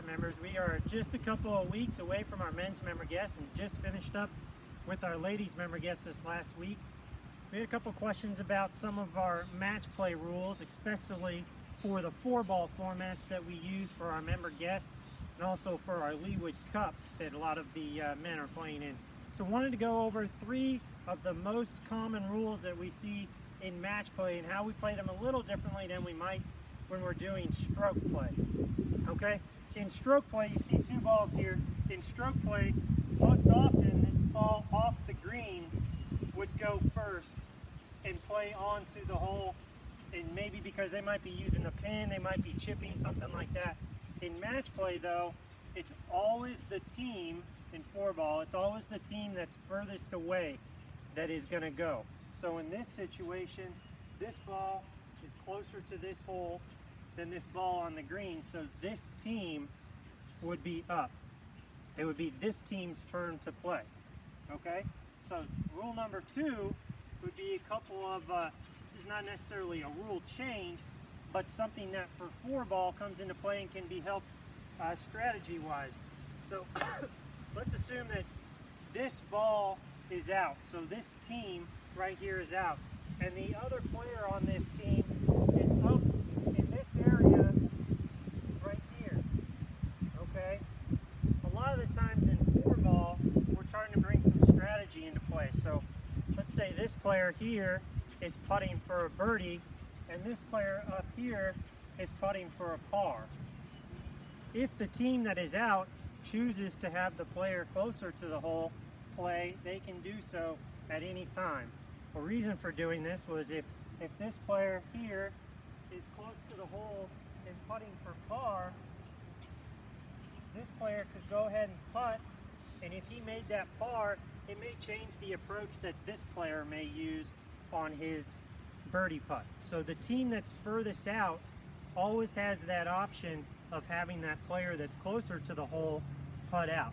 Hi members, we are just a couple of weeks away from our men's member guests and just finished up with our ladies member guests this last week. We had a couple questions about some of our match play rules, especially for the 4-ball formats that we use for our member guests and also for our Leawood Cup that a lot of the men are playing in. So wanted to go over 3 of the most common rules that we see in match play and how we play them a little differently than we might when we're doing stroke play. Okay? In stroke play, you see 2 balls here. In stroke play, most often this ball off the green would go first and play onto the hole, and maybe because they might be using a pin, they might be chipping, something like that. In match play though, it's always the team, in 4-ball, it's always the team that's furthest away that is going to go. So in this situation, this ball is closer to this hole than this ball on the green, so this team would be up. It would be this team's turn to play. Okay, so rule number 2 would be a couple of this is not necessarily a rule change, but something that for 4-ball comes into play and can be helped strategy wise. So let's assume that this ball is out, so this team right here is out, and the other player on this team is up in this area right here. Okay, a lot of the times in 4-ball we're trying to bring some strategy into play. So let's say this player here is putting for a birdie and this player up here is putting for a par. If the team that is out chooses to have the player closer to the hole play, they can do so at any time. A reason for doing this was if this player here is close to the hole and putting for par, this player could go ahead and putt, and if he made that par, it may change the approach that this player may use on his birdie putt. So the team that's furthest out always has that option of having that player that's closer to the hole putt out.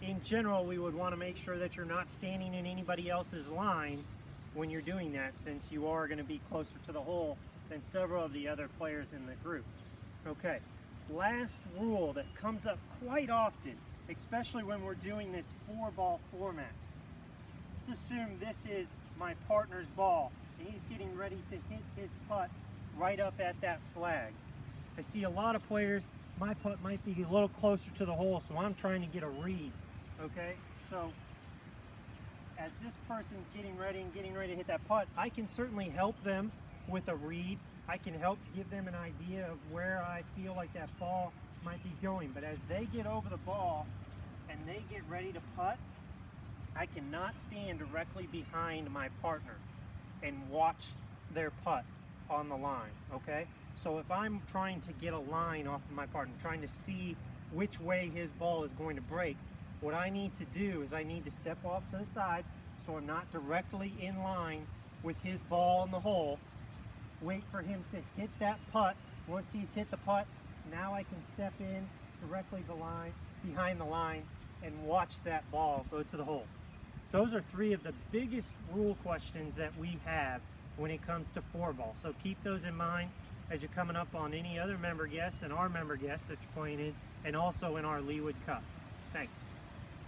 In general, we would want to make sure that you're not standing in anybody else's line when you're doing that, since you are going to be closer to the hole than several of the other players in the group. Okay, last rule that comes up quite often, especially when we're doing this 4-ball format. Let's assume this is my partner's ball and he's getting ready to hit his putt right up at that flag. I see a lot of players, my putt might be a little closer to the hole, so I'm trying to get a read. Okay, so as this person's getting ready to hit that putt, I can certainly help them with a read. I can help give them an idea of where I feel like that ball might be going. But as they get over the ball and they get ready to putt, I cannot stand directly behind my partner and watch their putt on the line. Okay, so if I'm trying to get a line off of my partner, trying to see which way his ball is going to break, what I need to do is I need to step off to the side so I'm not directly in line with his ball in the hole. Wait for him to hit that putt. Once he's hit the putt, now I can step in directly behind the line and watch that ball go to the hole. Those are 3 of the biggest rule questions that we have when it comes to 4-ball. So keep those in mind as you're coming up on any other member guests and our member guests that you're playing in, and also in our Leawood Cup. Thanks.